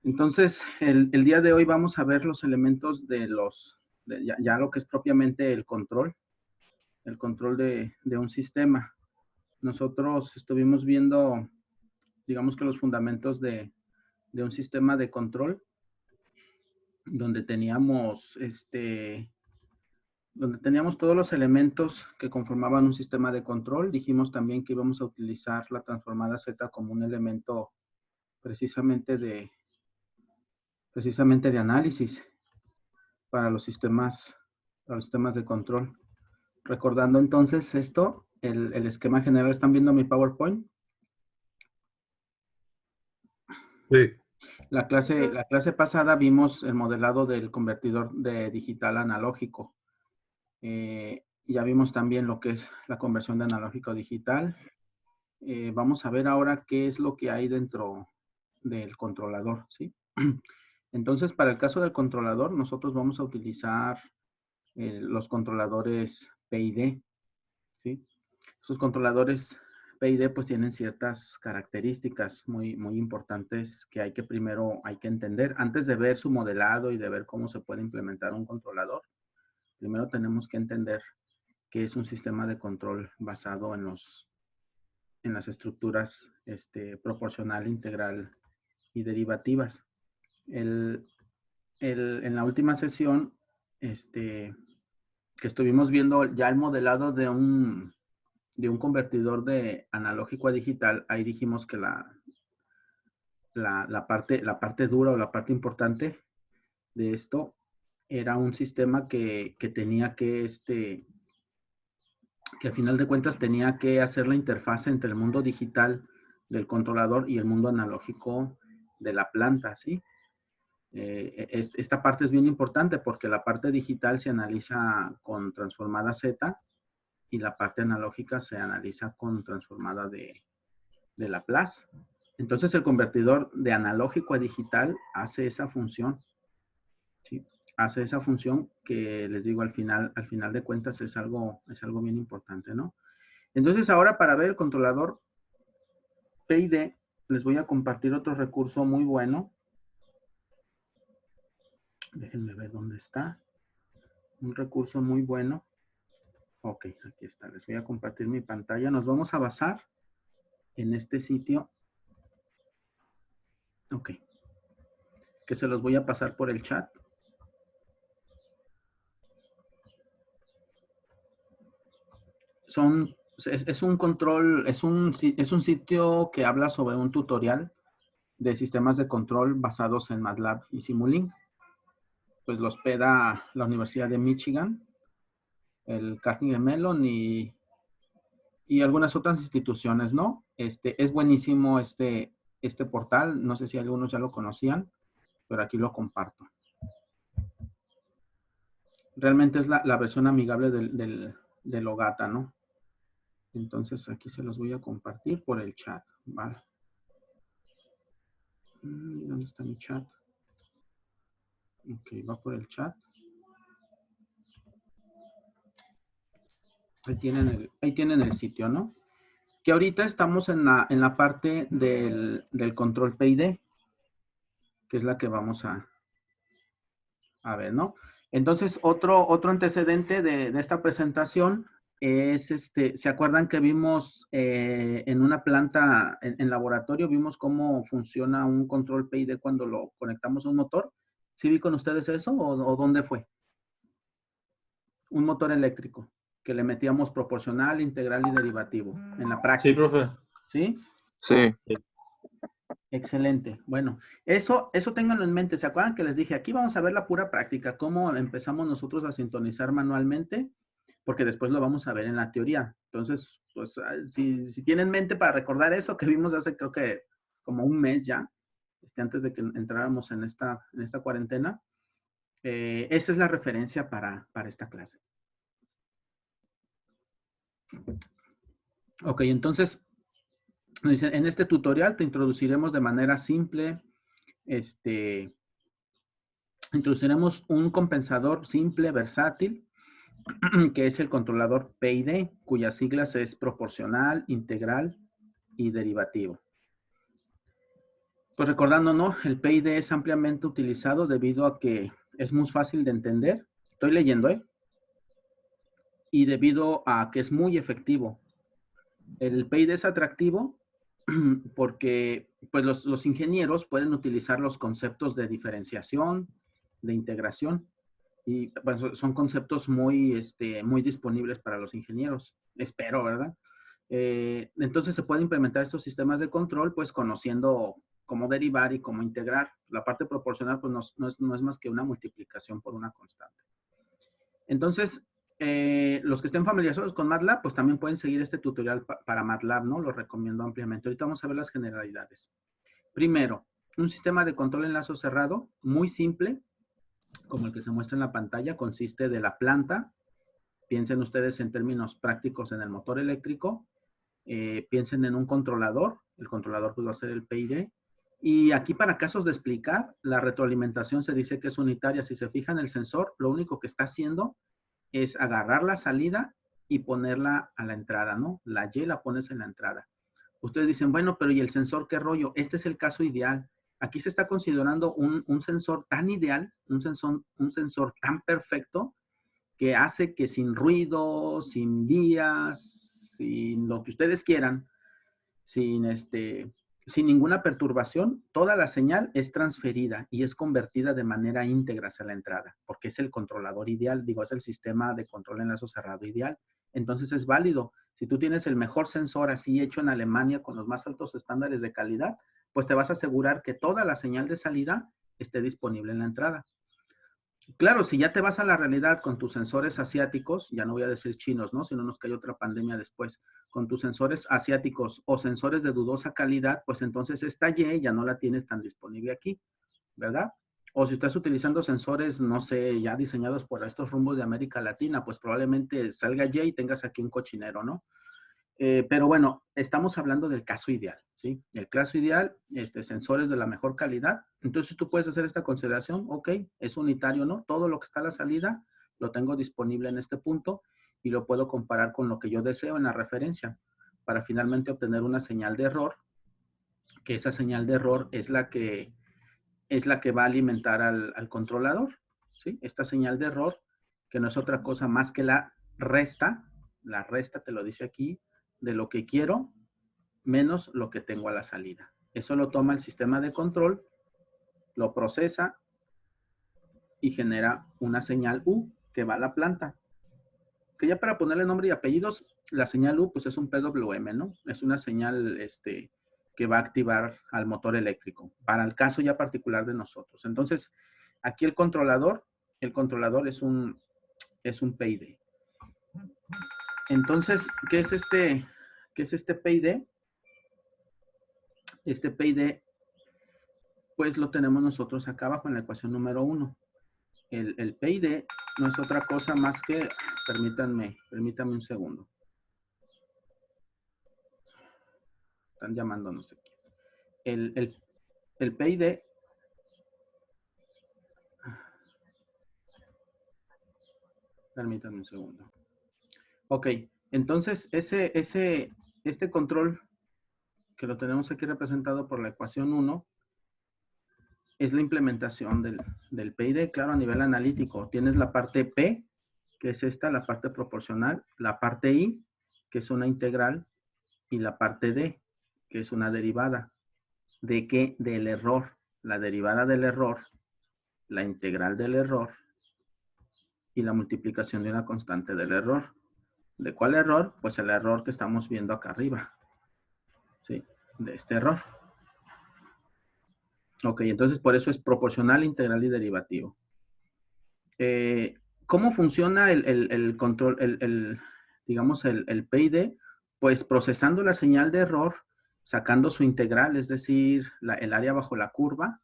Entonces, el día de hoy vamos a ver los elementos de ya lo que es propiamente el control de un sistema. Nosotros estuvimos viendo, digamos que los fundamentos de un sistema de control, donde teníamos todos los elementos que conformaban un sistema de control. Dijimos también que íbamos a utilizar la transformada Z como un elemento precisamente de análisis para los sistemas de control. Recordando entonces esto, el esquema general. ¿Están viendo mi PowerPoint? Sí. La clase pasada vimos el modelado del convertidor de digital a analógico. Ya vimos también lo que es la conversión de analógico a digital. Vamos a ver ahora qué es lo que hay dentro del controlador, ¿sí? Entonces, para el caso del controlador, nosotros vamos a utilizar los controladores PID, ¿sí? Esos controladores PID pues tienen ciertas características muy importantes que primero hay que entender. Antes de ver su modelado y de ver cómo se puede implementar un controlador, primero tenemos que entender qué es un sistema de control basado en las estructuras proporcional, integral y derivativas. En la última sesión, que estuvimos viendo ya el modelado de un convertidor de analógico a digital, ahí dijimos que la parte dura o la parte importante de esto era un sistema que tenía que al final de cuentas tenía que hacer la interfaz entre el mundo digital del controlador y el mundo analógico de la planta, ¿sí? Esta parte es bien importante porque la parte digital se analiza con transformada Z y la parte analógica se analiza con transformada de Laplace. Entonces el convertidor de analógico a digital hace esa función, ¿sí? Hace esa función que les digo al final de cuentas es algo bien importante, ¿no? Entonces ahora para ver el controlador PID les voy a compartir otro recurso muy bueno. Déjenme ver dónde está. Un recurso muy bueno. Ok, aquí está. Les voy a compartir mi pantalla. Nos vamos a basar en este sitio. Ok. Que se los voy a pasar por el chat. Es un control, es un sitio que habla sobre un tutorial de sistemas de control basados en MATLAB y Simulink. Pues lo hospeda la Universidad de Michigan, el Carnegie Mellon y algunas otras instituciones, ¿no? Es buenísimo este portal. No sé si algunos ya lo conocían, pero aquí lo comparto. Realmente es la versión amigable del OGATA, ¿no? Entonces aquí se los voy a compartir por el chat, ¿vale? ¿Dónde está mi chat? Ok, va por el chat. Ahí tienen el sitio, ¿no? Que ahorita estamos en la parte del control PID, que es la que vamos a ver, ¿no? Entonces, otro antecedente de esta presentación es, ¿se acuerdan que vimos en una planta, en laboratorio, vimos cómo funciona un control PID cuando lo conectamos a un motor? ¿Sí vi con ustedes eso o dónde fue? Un motor eléctrico, que le metíamos proporcional, integral y derivativo en la práctica. Sí, profe. ¿Sí? Sí. Excelente. Bueno, eso ténganlo en mente. ¿Se acuerdan que les dije? Aquí vamos a ver la pura práctica, cómo empezamos nosotros a sintonizar manualmente, porque después lo vamos a ver en la teoría. Entonces, pues, si tienen mente para recordar eso que vimos hace creo que como un mes ya, antes de que entráramos en esta cuarentena, esa es la referencia para esta clase. Ok, entonces, en este tutorial te introduciremos de manera simple, introduciremos un compensador simple, versátil, que es el controlador PID, cuyas siglas es proporcional, integral y derivativo. Pues recordando, ¿no? El PID es ampliamente utilizado debido a que es muy fácil de entender. Estoy leyendo, ¿eh? Y debido a que es muy efectivo. El PID es atractivo porque pues los ingenieros pueden utilizar los conceptos de diferenciación, de integración, y pues, son conceptos muy, muy disponibles para los ingenieros. Espero, ¿verdad? Entonces se puede implementar estos sistemas de control, pues conociendo cómo derivar y cómo integrar. La parte proporcional, pues no es más que una multiplicación por una constante. Entonces, los que estén familiarizados con MATLAB, pues también pueden seguir este tutorial para MATLAB, ¿no? Lo recomiendo ampliamente. Ahorita vamos a ver las generalidades. Primero, un sistema de control en lazo cerrado, muy simple, como el que se muestra en la pantalla, consiste de la planta. Piensen ustedes en términos prácticos en el motor eléctrico. Piensen en un controlador. El controlador pues, va a ser el PID. Y aquí para casos de explicar, la retroalimentación se dice que es unitaria. Si se fijan, el sensor lo único que está haciendo es agarrar la salida y ponerla a la entrada, ¿no? La Y la pones en la entrada. Ustedes dicen, bueno, pero ¿y el sensor qué rollo? Este es el caso ideal. Aquí se está considerando un sensor tan ideal, un sensor tan perfecto, que hace que sin ruido, sin vías, sin lo que ustedes quieran, sin, sin ninguna perturbación, toda la señal es transferida y es convertida de manera íntegra hacia la entrada, porque es el controlador ideal, digo, es el sistema de control en lazo cerrado ideal. Entonces es válido. Si tú tienes el mejor sensor así hecho en Alemania con los más altos estándares de calidad, pues te vas a asegurar que toda la señal de salida esté disponible en la entrada. Claro, si ya te vas a la realidad con tus sensores asiáticos, ya no voy a decir chinos, ¿no? Si no nos cae otra pandemia después, con tus sensores asiáticos o sensores de dudosa calidad, pues entonces esta Y ya no la tienes tan disponible aquí, ¿verdad? O si estás utilizando sensores, no sé, ya diseñados por estos rumbos de América Latina, pues probablemente salga Y y tengas aquí un cochinero, ¿no? Pero bueno, estamos hablando del caso ideal, ¿sí? El caso ideal, sensores de la mejor calidad. Entonces tú puedes hacer esta consideración, ok, es unitario, ¿no? Todo lo que está a la salida lo tengo disponible en este punto y lo puedo comparar con lo que yo deseo en la referencia para finalmente obtener una señal de error, que esa señal de error es la que va a alimentar al controlador, ¿sí? Esta señal de error, que no es otra cosa más que la resta te lo dice aquí, de lo que quiero menos lo que tengo a la salida. Eso lo toma el sistema de control, lo procesa y genera una señal U que va a la planta. Que ya para ponerle nombre y apellidos, la señal U pues es un PWM, ¿no? Es una señal que va a activar al motor eléctrico, para el caso ya particular de nosotros. Entonces, aquí el controlador es un PID. Entonces, ¿qué es este PID? Este PID pues lo tenemos nosotros acá abajo en la ecuación número 1. El PID no es otra cosa más que, permítanme un segundo. Están llamándonos aquí. El PID, permítanme un segundo. Ok, entonces este control que lo tenemos aquí representado por la ecuación 1 es la implementación del PID, claro, a nivel analítico. Tienes la parte P, que es esta, la parte proporcional, la parte I, que es una integral, y la parte D, que es una derivada. ¿De qué? Del error. La derivada del error, la integral del error y la multiplicación de una constante del error. ¿De cuál error? Pues el error que estamos viendo acá arriba. ¿Sí? De este error. Ok, entonces por eso es proporcional, integral y derivativo. ¿Cómo funciona el control, digamos, el PID? Pues procesando la señal de error, sacando su integral, es decir, el área bajo la curva,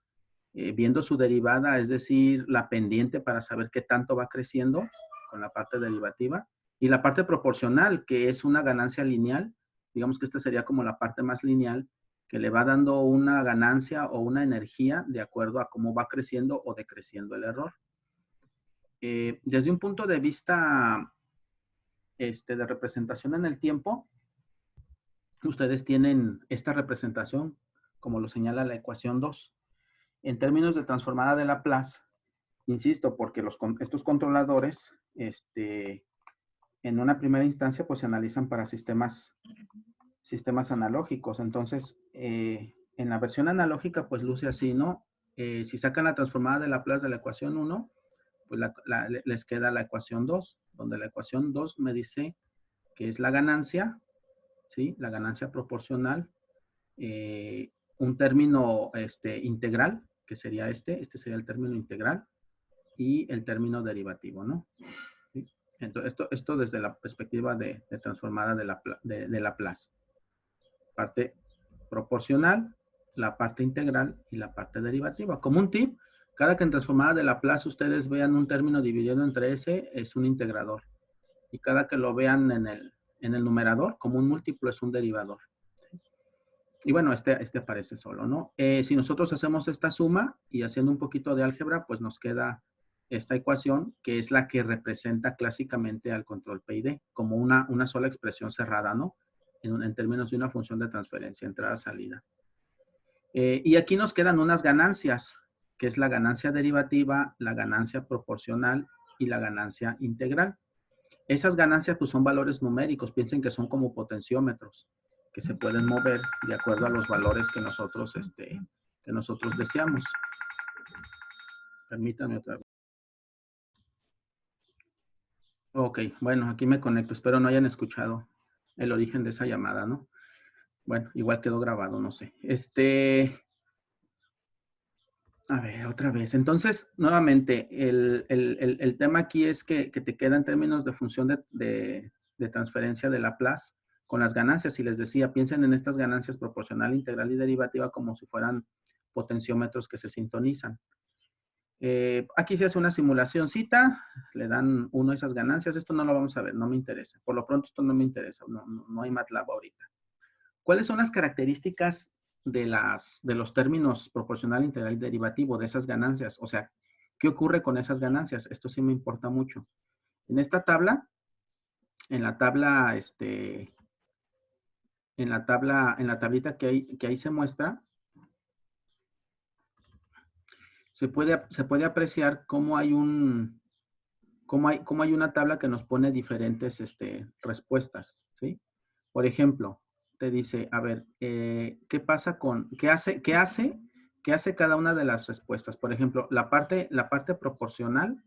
viendo su derivada, es decir, la pendiente para saber qué tanto va creciendo con la parte derivativa, y la parte proporcional, que es una ganancia lineal, digamos que esta sería como la parte más lineal, que le va dando una ganancia o una energía de acuerdo a cómo va creciendo o decreciendo el error. Desde un punto de vista de representación en el tiempo, ustedes tienen esta representación como lo señala la ecuación 2. En términos de transformada de Laplace, insisto, porque estos controladores, en una primera instancia, pues se analizan para sistemas analógicos. Entonces, en la versión analógica, pues luce así, ¿no? Si sacan la transformada de Laplace de la ecuación 1, pues les queda la ecuación 2, donde la ecuación 2 me dice que es la ganancia, ¿sí? La ganancia proporcional, un término integral, que sería este sería el término integral, y el término derivativo, ¿no? ¿Sí? Entonces, esto desde la perspectiva de transformada de Laplace. Parte proporcional, la parte integral y la parte derivativa. Como un tip, cada que en transformada de Laplace ustedes vean un término dividido entre S, es un integrador. Y cada que lo vean en el numerador, como un múltiplo, es un derivador. Y bueno, este aparece solo, ¿no? Si nosotros hacemos esta suma y haciendo un poquito de álgebra, pues nos queda esta ecuación, que es la que representa clásicamente al control PID, como una sola expresión cerrada, ¿no? En términos de una función de transferencia, entrada-salida. Y aquí nos quedan unas ganancias, que es la ganancia derivativa, la ganancia proporcional y la ganancia integral. Esas ganancias pues son valores numéricos, piensen que son como potenciómetros, que se pueden mover de acuerdo a los valores que nosotros deseamos. Permítanme otra vez. Ok, bueno, aquí me conecto. Espero no hayan escuchado el origen de esa llamada, ¿no? Bueno, igual quedó grabado, no sé. A ver, otra vez. Entonces, nuevamente, el tema aquí es que te queda en términos de función de transferencia de Laplace con las ganancias. Y les decía, piensen en estas ganancias proporcional, integral y derivativa como si fueran potenciómetros que se sintonizan. Aquí se hace una simulacióncita, le dan uno de esas ganancias. Esto no lo vamos a ver, no me interesa. Por lo pronto esto no me interesa, no hay MATLAB ahorita. ¿Cuáles son las características de los términos proporcional, integral y derivativo de esas ganancias? O sea, ¿qué ocurre con esas ganancias? Esto sí me importa mucho. En esta tabla, en la tablita que ahí se muestra, se puede apreciar cómo hay una tabla que nos pone diferentes respuestas, ¿sí? Por ejemplo, te dice, a ver, ¿qué hace cada una de las respuestas? Por ejemplo, la parte proporcional,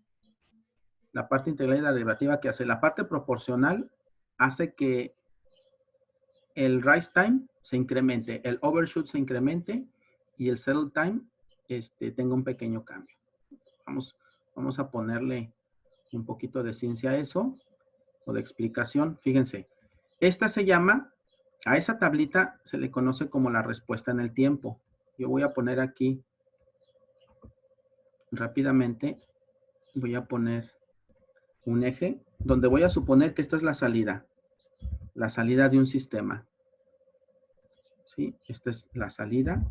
la parte integral y la derivativa, ¿qué hace? La parte proporcional hace que el rise time se incremente, el overshoot se incremente y el settle time tenga un pequeño cambio. Vamos a ponerle un poquito de ciencia a eso, o de explicación. Fíjense, esta se llama, a esa tablita se le conoce como la respuesta en el tiempo. Yo voy a poner aquí rápidamente, voy a poner un eje donde voy a suponer que esta es la salida de un sistema. ¿Sí? Esta es la salida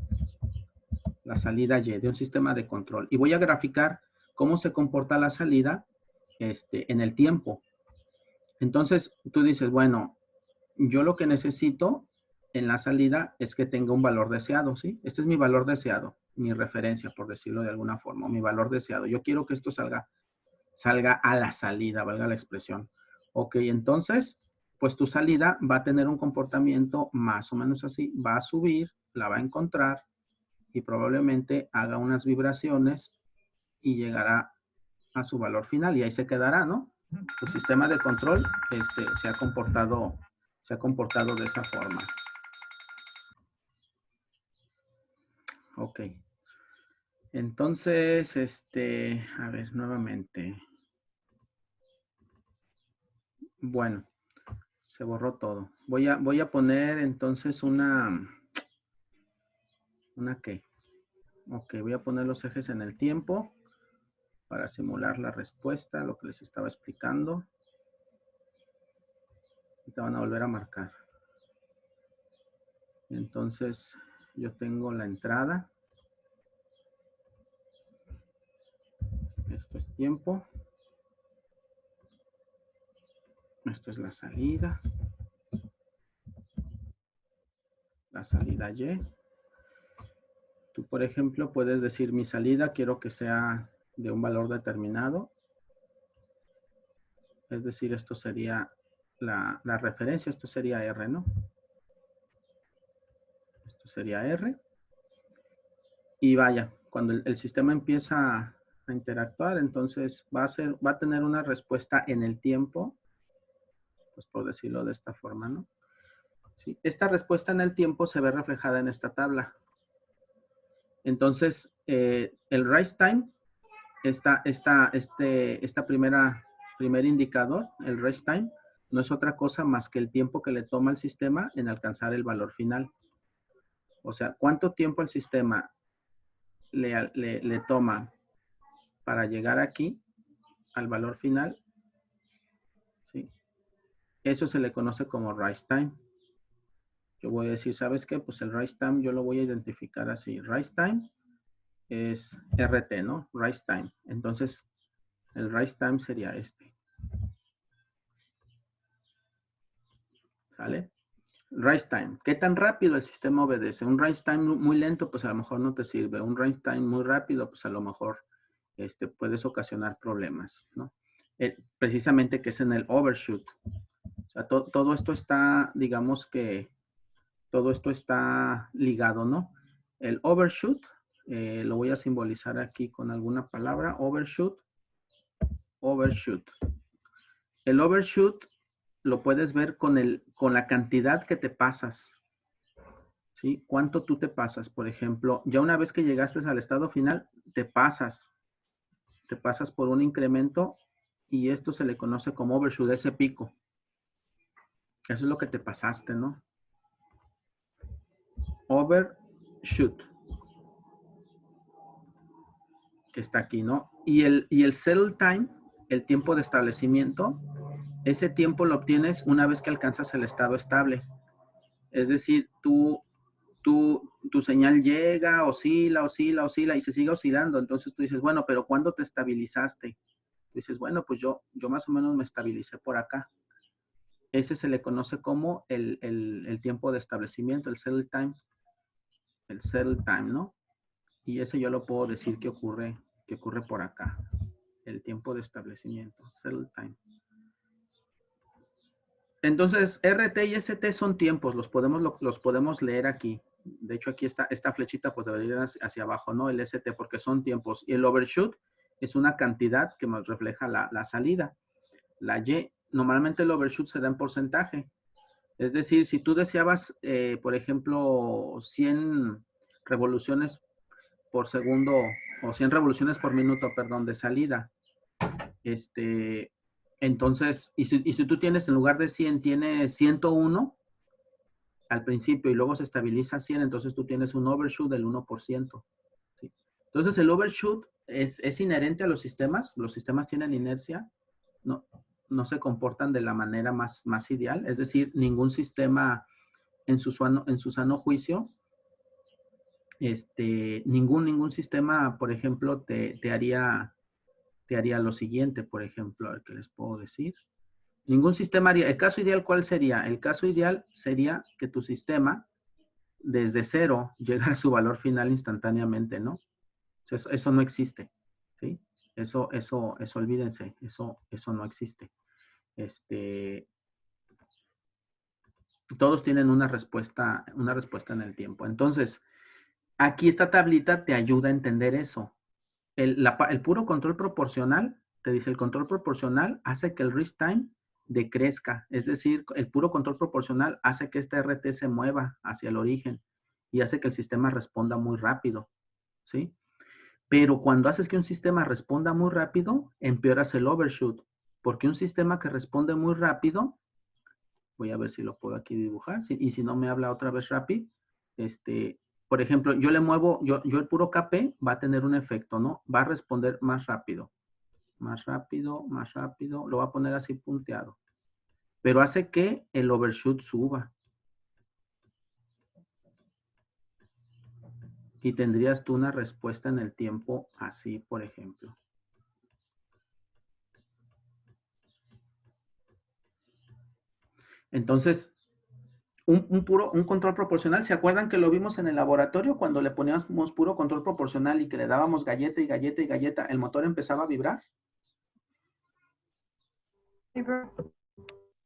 Y de un sistema de control. Y voy a graficar cómo se comporta la salida en el tiempo. Entonces, tú dices, bueno, yo lo que necesito en la salida es que tenga un valor deseado, ¿sí? Este es mi valor deseado, mi referencia, por decirlo de alguna forma, mi valor deseado. Yo quiero que esto salga a la salida, valga la expresión. Ok, entonces, pues tu salida va a tener un comportamiento más o menos así. Va a subir, la va a encontrar y probablemente haga unas vibraciones y llegará a su valor final y ahí se quedará, ¿no? Tu sistema de control se ha comportado de esa forma. Ok. Entonces, a ver, nuevamente. Bueno, se borró todo. Voy a poner entonces ¿una qué? Ok, voy a poner los ejes en el tiempo para simular la respuesta, lo que les estaba explicando. Y te van a volver a marcar. Entonces, yo tengo la entrada. Esto es tiempo. Esto es la salida. La salida Y. por ejemplo, puedes decir mi salida quiero que sea de un valor determinado. Es decir, esto sería la referencia, esto sería R, ¿no? Esto sería R. Y vaya, cuando el sistema empieza a interactuar, entonces va a tener una respuesta en el tiempo, pues por decirlo de esta forma, ¿no? ¿Sí? Esta respuesta en el tiempo se ve reflejada en esta tabla. Entonces, el rise time, primer indicador, el rise time, no es otra cosa más que el tiempo que le toma al sistema en alcanzar el valor final. O sea, ¿cuánto tiempo el sistema le toma para llegar aquí al valor final? ¿Sí? Eso se le conoce como rise time. Yo voy a decir, ¿sabes qué? Pues el rise time yo lo voy a identificar así. Rise time es RT, ¿no? Rise time. Entonces, el rise time sería este. ¿Sale? Rise time. ¿Qué tan rápido el sistema obedece? Un rise time muy lento, pues a lo mejor no te sirve. Un rise time muy rápido, pues a lo mejor puedes ocasionar problemas, ¿no? Precisamente que es en el overshoot. O sea, todo esto está, digamos que, todo esto está ligado, ¿no? El overshoot, lo voy a simbolizar aquí con alguna palabra. Overshoot. Overshoot. El overshoot lo puedes ver con la cantidad que te pasas. ¿Sí? ¿Cuánto tú te pasas? Por ejemplo, ya una vez que llegaste al estado final, te pasas por un incremento y esto se le conoce como overshoot, ese pico. Eso es lo que te pasaste, ¿no? Overshoot. Que está aquí, ¿no? Y el settle time, el tiempo de establecimiento, ese tiempo lo obtienes una vez que alcanzas el estado estable. Es decir, tu señal llega, oscila y se sigue oscilando. Entonces tú dices, bueno, pero ¿cuándo te estabilizaste? Tú dices, bueno, pues yo más o menos me estabilicé por acá. Ese se le conoce como el tiempo de establecimiento, el settle time. El settle time, ¿no? Y ese yo lo puedo decir que ocurre por acá. El tiempo de establecimiento, settle time. Entonces, RT y ST son tiempos, los podemos leer aquí. De hecho, aquí esta flechita pues debería ir hacia abajo, ¿no? El ST, porque son tiempos. Y el overshoot es una cantidad que nos refleja la salida. La Y, normalmente el overshoot se da en porcentaje. Es decir, si tú deseabas, por ejemplo, 100 revoluciones por segundo, o 100 revoluciones por minuto, perdón, de salida, entonces, y si tú tienes en lugar de 100, tienes 101 al principio y luego se estabiliza a 100, entonces tú tienes un overshoot del 1%. ¿Sí? Entonces, el overshoot es inherente a los sistemas tienen inercia, no se comportan de la manera más ideal, es decir, ningún sistema en su sano juicio, ningún sistema, por ejemplo, te haría lo siguiente, por ejemplo, a ver qué les puedo decir. Ningún sistema haría, el caso ideal, ¿cuál sería? El caso ideal sería que tu sistema, desde cero, llegue a su valor final instantáneamente, ¿no? Eso no existe, ¿sí? Eso olvídense, eso no existe. Todos tienen una respuesta en el tiempo. Entonces, aquí esta tablita te ayuda a entender eso. El puro control proporcional, te dice, el control proporcional hace que el rest time decrezca. Es decir, el puro control proporcional hace que este RT se mueva hacia el origen y hace que el sistema responda muy rápido, ¿sí? Pero cuando haces que un sistema responda muy rápido, empeoras el overshoot. Porque un sistema que responde muy rápido, voy a ver si lo puedo aquí dibujar, y si no me habla otra vez rápido, por ejemplo, yo le muevo, yo el puro KP va a tener un efecto, ¿no? Va a responder más rápido, lo va a poner así punteado. Pero hace que el overshoot suba. Y tendrías tú una respuesta en el tiempo así, por ejemplo. Entonces, un control proporcional. ¿Se acuerdan que lo vimos en el laboratorio cuando le poníamos puro control proporcional y que le dábamos galleta y galleta y galleta, el motor empezaba a vibrar?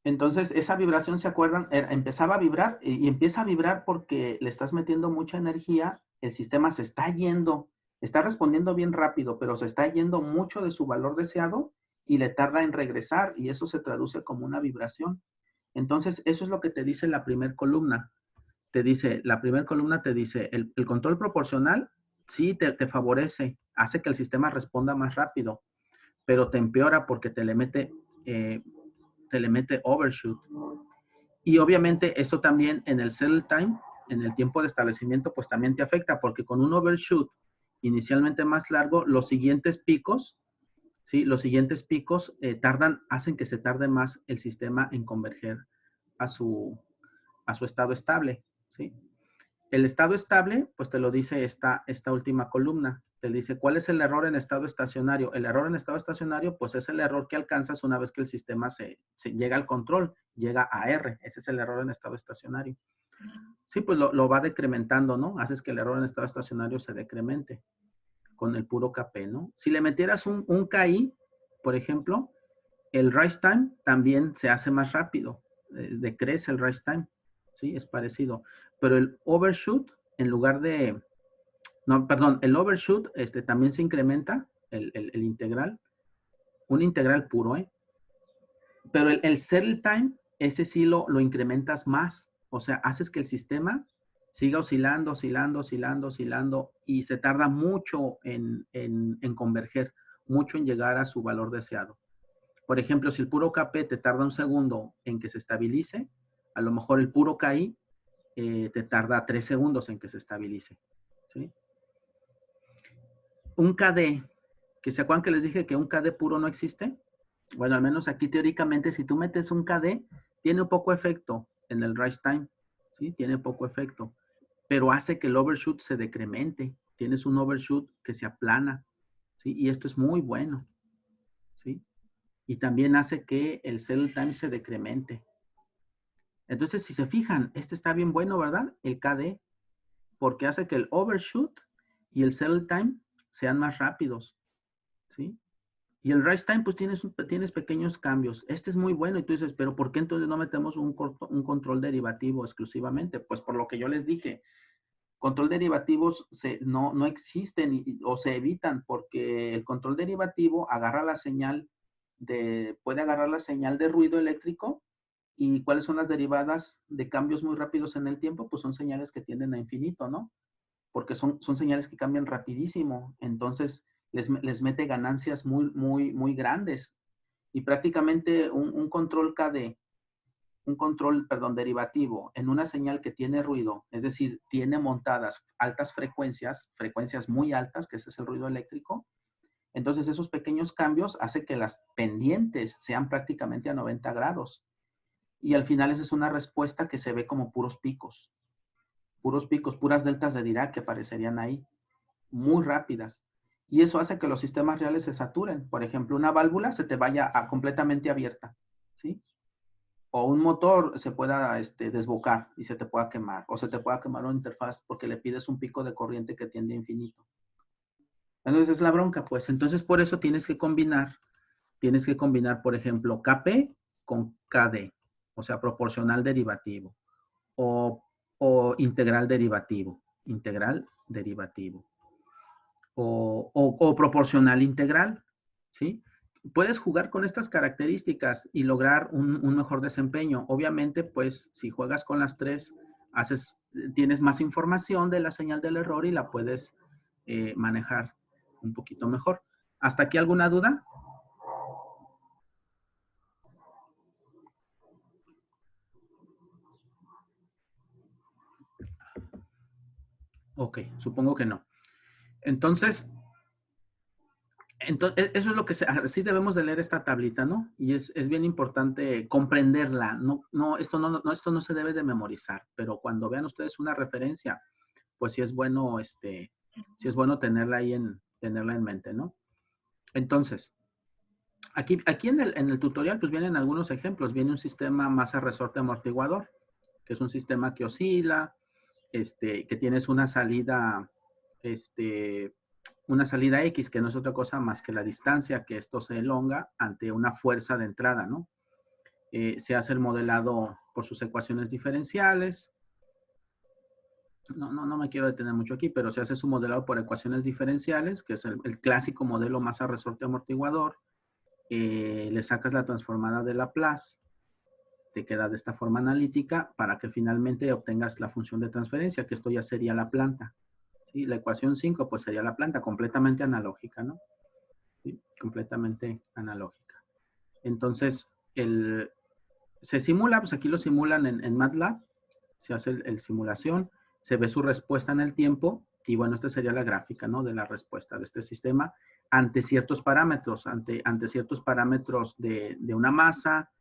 Entonces, esa vibración, ¿se acuerdan? Empezaba a vibrar y empieza a vibrar porque le estás metiendo mucha energía, el sistema se está yendo, está respondiendo bien rápido, pero se está yendo mucho de su valor deseado y le tarda en regresar y eso se traduce como una vibración. Entonces, eso es lo que te dice la primera columna. La primera columna te dice, el control proporcional sí te favorece, hace que el sistema responda más rápido, pero te empeora porque te le mete overshoot. Y obviamente esto también en el settle time, en el tiempo de establecimiento, pues también te afecta porque con un overshoot inicialmente más largo, los siguientes picos, ¿sí? Los siguientes picos hacen que se tarde más el sistema en converger a su estado estable, ¿sí? El estado estable, pues te lo dice esta última columna. Te dice, ¿cuál es el error en estado estacionario? El error en estado estacionario, pues es el error que alcanzas una vez que el sistema se llega al control, llega a R. Ese es el error en estado estacionario. Sí, pues lo va decrementando, ¿no? Haces que el error en estado estacionario se decremente con el puro KP, ¿no? Si le metieras un KI, por ejemplo, el rise time también se hace más rápido. Decrece el rise time. Sí, es parecido. Pero el overshoot, en lugar de... No, perdón, el overshoot también se incrementa, el integral. Un integral puro, ¿eh? Pero el settle time, ese sí lo incrementas más. O sea, haces que el sistema siga oscilando, oscilando, oscilando, oscilando y se tarda mucho en converger, mucho en llegar a su valor deseado. Por ejemplo, si el puro KP te tarda un segundo en que se estabilice, a lo mejor el puro KI te tarda 3 segundos en que se estabilice. ¿Sí? Un KD, que se acuerdan que les dije que un KD puro no existe. Bueno, al menos aquí teóricamente, si tú metes un KD, tiene un poco efecto en el rise time. ¿Sí? Tiene poco efecto. Pero hace que el overshoot se decremente. Tienes un overshoot que se aplana. ¿Sí? Y esto es muy bueno. ¿Sí? Y también hace que el settle time se decremente. Entonces, si se fijan, este está bien bueno, ¿verdad? El KD, porque hace que el overshoot y el settle time sean más rápidos, ¿sí? Y el rise time, pues tienes pequeños cambios. Este es muy bueno y tú dices, pero ¿por qué entonces no metemos un control derivativo exclusivamente? Pues por lo que yo les dije, control derivativos no existen o se evitan porque el control derivativo agarra la señal puede agarrar la señal de ruido eléctrico. ¿Y cuáles son las derivadas de cambios muy rápidos en el tiempo? Pues son señales que tienden a infinito, ¿no? Porque son señales que cambian rapidísimo. Entonces, les mete ganancias muy, muy, muy grandes. Y prácticamente un control KD, perdón, derivativo, en una señal que tiene ruido, es decir, tiene montadas altas frecuencias muy altas, que ese es el ruido eléctrico. Entonces, esos pequeños cambios hacen que las pendientes sean prácticamente a 90 grados. Y al final esa es una respuesta que se ve como puros picos, puras deltas de Dirac que aparecerían ahí, muy rápidas. Y eso hace que los sistemas reales se saturen. Por ejemplo, una válvula se te vaya completamente abierta, ¿sí? O un motor se pueda desbocar y se te pueda quemar. O se te pueda quemar una interfaz porque le pides un pico de corriente que tiende a infinito. Entonces es la bronca, pues. Entonces por eso tienes que combinar, por ejemplo, KP con KD. O sea, proporcional derivativo. O integral derivativo. O proporcional integral, ¿sí? Puedes jugar con estas características y lograr un mejor desempeño. Obviamente, pues, si juegas con las tres, tienes más información de la señal del error y la puedes manejar un poquito mejor. ¿Hasta aquí alguna duda? Ok, supongo que no. Entonces, eso es lo que así debemos de leer esta tablita, ¿no? Y es bien importante comprenderla. Esto no se debe de memorizar, pero cuando vean ustedes una referencia, pues sí es bueno, tenerla ahí tenerla en mente, ¿no? Entonces, aquí en el tutorial, pues vienen algunos ejemplos. Viene un sistema masa resorte amortiguador. que es un sistema que oscila, que tienes una salida X, que no es otra cosa más que la distancia que esto se elonga ante una fuerza de entrada, ¿no? Se hace el modelado por sus ecuaciones diferenciales. No me quiero detener mucho aquí, pero se hace su modelado por ecuaciones diferenciales, que es el clásico modelo masa resorte amortiguador. Le sacas la transformada de Laplace, te queda de esta forma analítica para que finalmente obtengas la función de transferencia, que esto ya sería la planta. ¿Sí? La ecuación 5 pues sería la planta completamente analógica, ¿no? ¿Sí? Completamente analógica. Entonces, se simula, pues aquí lo simulan en MATLAB, se hace el simulación, se ve su respuesta en el tiempo y bueno, esta sería la gráfica, ¿no? De la respuesta de este sistema ante ciertos parámetros, ante ciertos parámetros de una masa,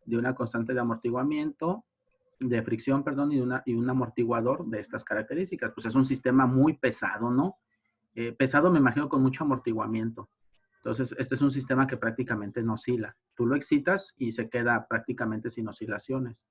de una constante de amortiguamiento, de fricción, perdón, y un amortiguador de estas características. Pues es un sistema muy pesado, ¿no? Pesado me imagino con mucho amortiguamiento. Entonces, este es un sistema que prácticamente no oscila. Tú lo excitas y se queda prácticamente sin oscilaciones.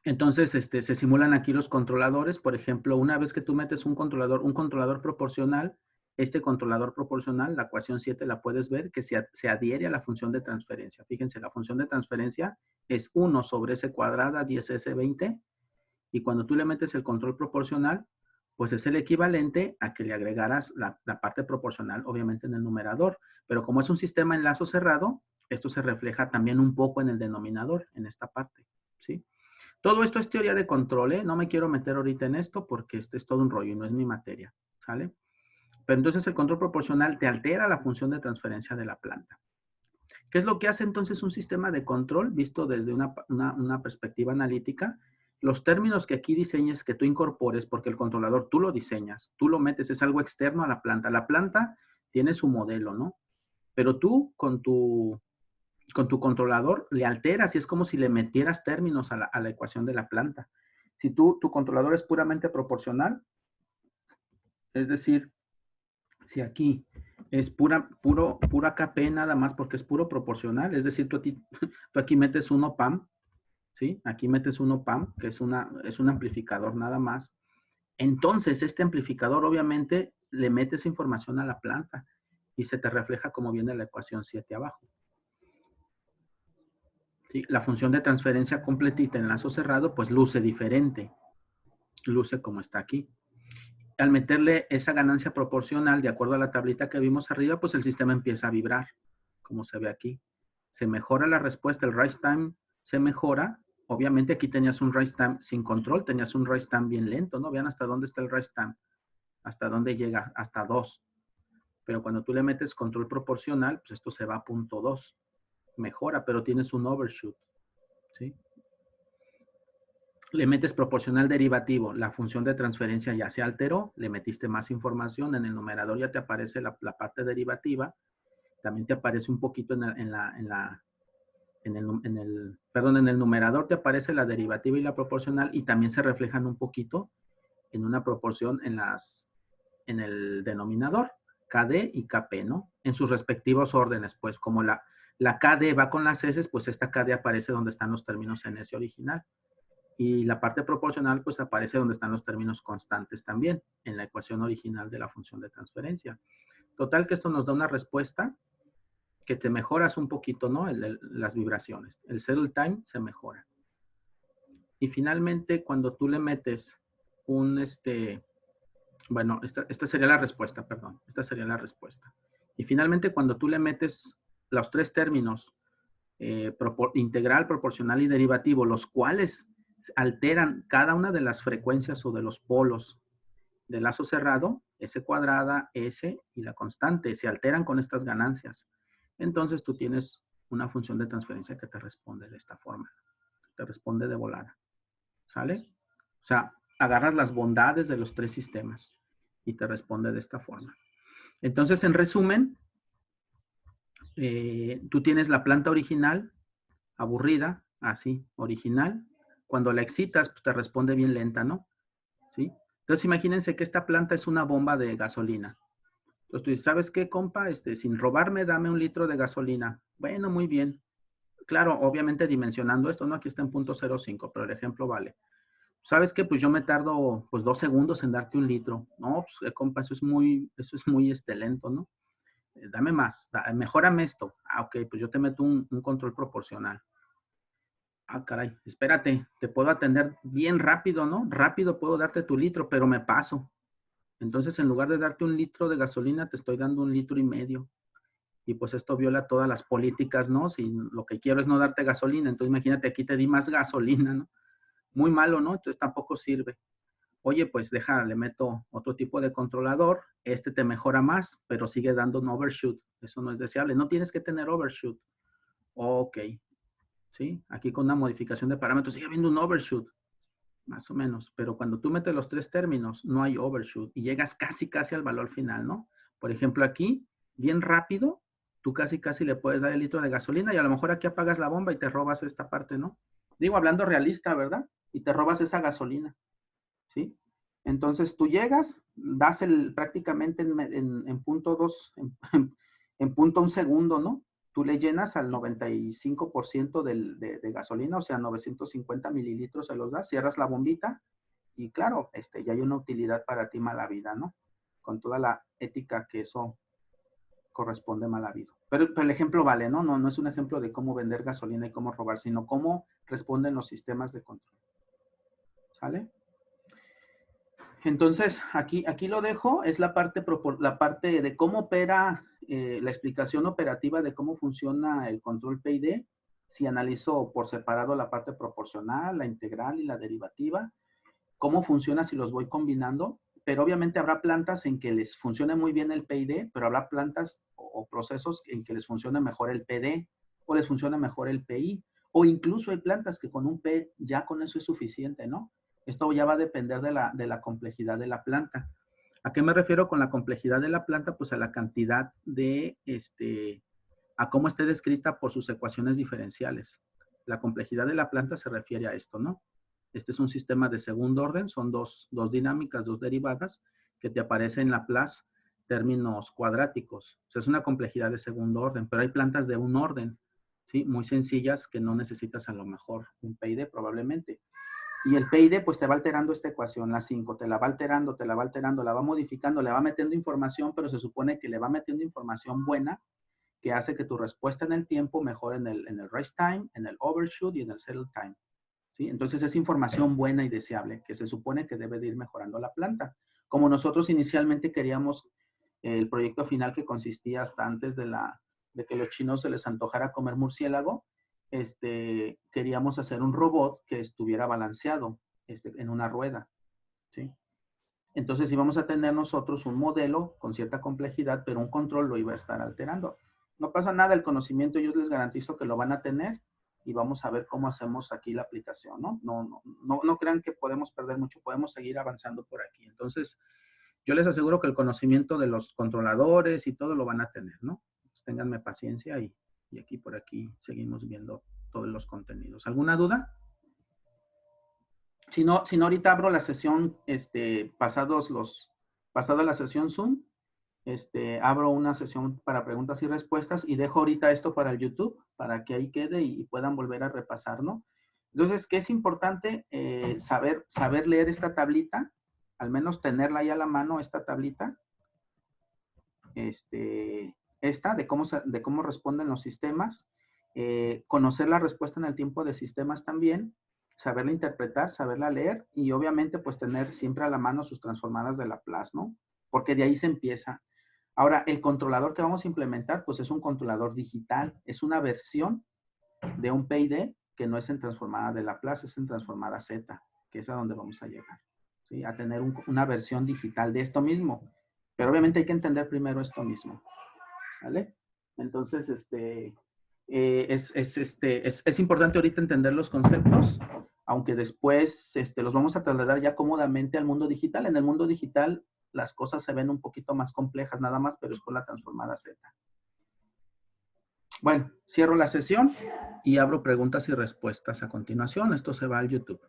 Entonces, se simulan aquí los controladores. Por ejemplo, una vez que tú metes un controlador proporcional, este controlador proporcional, la ecuación 7 la puedes ver, que se adhiere a la función de transferencia. Fíjense, la función de transferencia es 1 sobre S cuadrada 10S20. Y cuando tú le metes el control proporcional, pues es el equivalente a que le agregaras la parte proporcional, obviamente en el numerador. Pero como es un sistema en lazo cerrado, esto se refleja también un poco en el denominador, en esta parte, ¿sí? Todo esto es teoría de control, ¿eh? No me quiero meter ahorita en esto porque este es todo un rollo y no es mi materia, ¿sale? Pero entonces el control proporcional te altera la función de transferencia de la planta. ¿Qué es lo que hace entonces un sistema de control visto desde una perspectiva analítica? Los términos que aquí diseñes, que tú incorpores, porque el controlador tú lo diseñas, tú lo metes, es algo externo a la planta. La planta tiene su modelo, ¿no? Pero tú con tu controlador le alteras y es como si le metieras términos a la ecuación de la planta. Si tu controlador es puramente proporcional, es decir, si aquí es pura KP nada más porque es puro proporcional, es decir, tú aquí metes un op-amp, ¿sí? Aquí metes un op-amp, que es un amplificador nada más. Entonces, este amplificador obviamente le metes información a la planta y se te refleja como viene la ecuación 7 abajo. ¿Sí? La función de transferencia completita en lazo cerrado, pues luce diferente. Luce como está aquí. Al meterle esa ganancia proporcional, de acuerdo a la tablita que vimos arriba, pues el sistema empieza a vibrar, como se ve aquí. Se mejora la respuesta, el rise time se mejora. Obviamente aquí tenías un rise time sin control, tenías un rise time bien lento, ¿no? Vean hasta dónde está el rise time, hasta dónde llega, hasta 2. Pero cuando tú le metes control proporcional, pues esto se va a 0.2. Mejora, pero tienes un overshoot, ¿sí? Le metes proporcional derivativo, la función de transferencia ya se alteró, le metiste más información, en el numerador ya te aparece la parte derivativa, también te aparece un poquito en el numerador te aparece la derivativa y la proporcional y también se reflejan un poquito en una proporción en el denominador, KD y KP, ¿no? En sus respectivos órdenes, pues como la KD va con las S, pues esta KD aparece donde están los términos en S original. Y la parte proporcional, pues aparece donde están los términos constantes también, en la ecuación original de la función de transferencia. Total que esto nos da una respuesta que te mejoras un poquito, ¿no? Las vibraciones. El settle time se mejora. Y finalmente, cuando tú le metes bueno, esta sería la respuesta, perdón. Esta sería la respuesta. Y finalmente, cuando tú le metes los tres términos, integral, proporcional y derivativo, los cuales alteran cada una de las frecuencias o de los polos del lazo cerrado, S cuadrada, S y la constante, se alteran con estas ganancias. Entonces tú tienes una función de transferencia que te responde de esta forma. Te responde de volada. ¿Sale? O sea, agarras las bondades de los tres sistemas y te responde de esta forma. Entonces, en resumen, tú tienes la planta original, aburrida, así, original. Cuando la excitas, pues te responde bien lenta, ¿no? ¿Sí? Entonces, imagínense que esta planta es una bomba de gasolina. Entonces tú dices, ¿sabes qué, compa? Sin robarme, dame 1 litro de gasolina. Bueno, muy bien. claro, obviamente dimensionando esto, ¿no? Aquí está en 0.05, pero el ejemplo vale. ¿Sabes qué? Pues yo me tardo pues 2 segundos en darte 1 litro. No, pues compa, eso es muy lento, ¿no? Dame más, mejórame esto. Ah, ok, pues yo te meto un control proporcional. Ah, caray, espérate, te puedo atender bien rápido, ¿no? Rápido puedo darte tu litro, pero me paso. Entonces, en lugar de darte 1 litro de gasolina, te estoy dando 1,5 litros. Y pues esto viola todas las políticas, ¿no? Si lo que quiero es no darte gasolina, entonces imagínate, aquí te di más gasolina, ¿no? Muy malo, ¿no? Entonces tampoco sirve. Oye, pues deja, le meto otro tipo de controlador, este te mejora más, pero sigue dando un overshoot. Eso no es deseable. No tienes que tener overshoot. Ok, ¿sí? Aquí con una modificación de parámetros sigue habiendo un overshoot, más o menos. Pero cuando tú metes los 3 términos, no hay overshoot y llegas casi al valor final, ¿no? Por ejemplo, aquí, bien rápido, tú casi le puedes dar el litro de gasolina y a lo mejor aquí apagas la bomba y te robas esta parte, ¿no? Digo, hablando realista, ¿verdad? Y te robas esa gasolina, ¿sí? Entonces tú llegas, das prácticamente en punto 2, en punto 1 segundo, ¿no? Tú le llenas al 95% de gasolina, o sea, 950 mililitros se los das, cierras la bombita y claro, ya hay una utilidad para ti mala vida, ¿no? Con toda la ética que eso corresponde mal habido. Pero el ejemplo vale, ¿no? No es un ejemplo de cómo vender gasolina y cómo robar, sino cómo responden los sistemas de control. ¿Sale? Entonces, aquí lo dejo, es la parte de cómo opera, la explicación operativa de cómo funciona el control PID. Si analizo por separado la parte proporcional, la integral y la derivativa, cómo funciona si los voy combinando, pero obviamente habrá plantas en que les funcione muy bien el PID, pero habrá plantas o procesos en que les funcione mejor el PD o les funcione mejor el PI, o incluso hay plantas que con un P ya con eso es suficiente, ¿no? Esto ya va a depender de la complejidad de la planta. ¿A qué me refiero con la complejidad de la planta? Pues a la cantidad de, a cómo esté descrita por sus ecuaciones diferenciales. La complejidad de la planta se refiere a esto, ¿no? Este es un sistema de segundo orden, son dos dinámicas, 2 derivadas, que te aparecen en Laplace términos cuadráticos. O sea, es una complejidad de segundo orden, pero hay plantas de un orden, ¿sí? Muy sencillas que no necesitas a lo mejor un PID probablemente. Y el PID pues te va alterando esta ecuación, la 5, te la va alterando, la va modificando, le va metiendo información, pero se supone que le va metiendo información buena que hace que tu respuesta en el tiempo mejore en el rest time, en el overshoot y en el settle time. ¿Sí? Entonces es información buena y deseable que se supone que debe de ir mejorando la planta. Como nosotros inicialmente queríamos el proyecto final que consistía hasta antes de que los chinos se les antojara comer murciélago, queríamos hacer un robot que estuviera balanceado en una rueda, ¿sí? Entonces íbamos a tener nosotros un modelo con cierta complejidad, pero un control lo iba a estar alterando. No pasa nada, el conocimiento yo les garantizo que lo van a tener y vamos a ver cómo hacemos aquí la aplicación, ¿no? No crean que podemos perder mucho, podemos seguir avanzando por aquí. Entonces, yo les aseguro que el conocimiento de los controladores y todo lo van a tener, ¿no? Pues ténganme paciencia y aquí por aquí seguimos viendo todos los contenidos. ¿Alguna duda? Si no, ahorita abro la sesión, pasada la sesión Zoom, abro una sesión para preguntas y respuestas y dejo ahorita esto para el YouTube, para que ahí quede y puedan volver a repasar, ¿no? Entonces, ¿qué es importante? Saber leer esta tablita, al menos tenerla ahí a la mano, esta tablita, de cómo responden los sistemas, conocer la respuesta en el tiempo de sistemas también, saberla interpretar, saberla leer y obviamente pues tener siempre a la mano sus transformadas de Laplace, ¿no? Porque de ahí se empieza. Ahora, el controlador que vamos a implementar pues es un controlador digital, es una versión de un PID que no es en transformada de Laplace, es en transformada Z, que es a donde vamos a llegar, ¿sí? A tener una versión digital de esto mismo. Pero obviamente hay que entender primero esto mismo, ¿vale? Entonces, es importante ahorita entender los conceptos, aunque después los vamos a trasladar ya cómodamente al mundo digital. En el mundo digital las cosas se ven un poquito más complejas nada más, pero es por la transformada Z. Bueno, cierro la sesión y abro preguntas y respuestas a continuación. Esto se va al YouTube.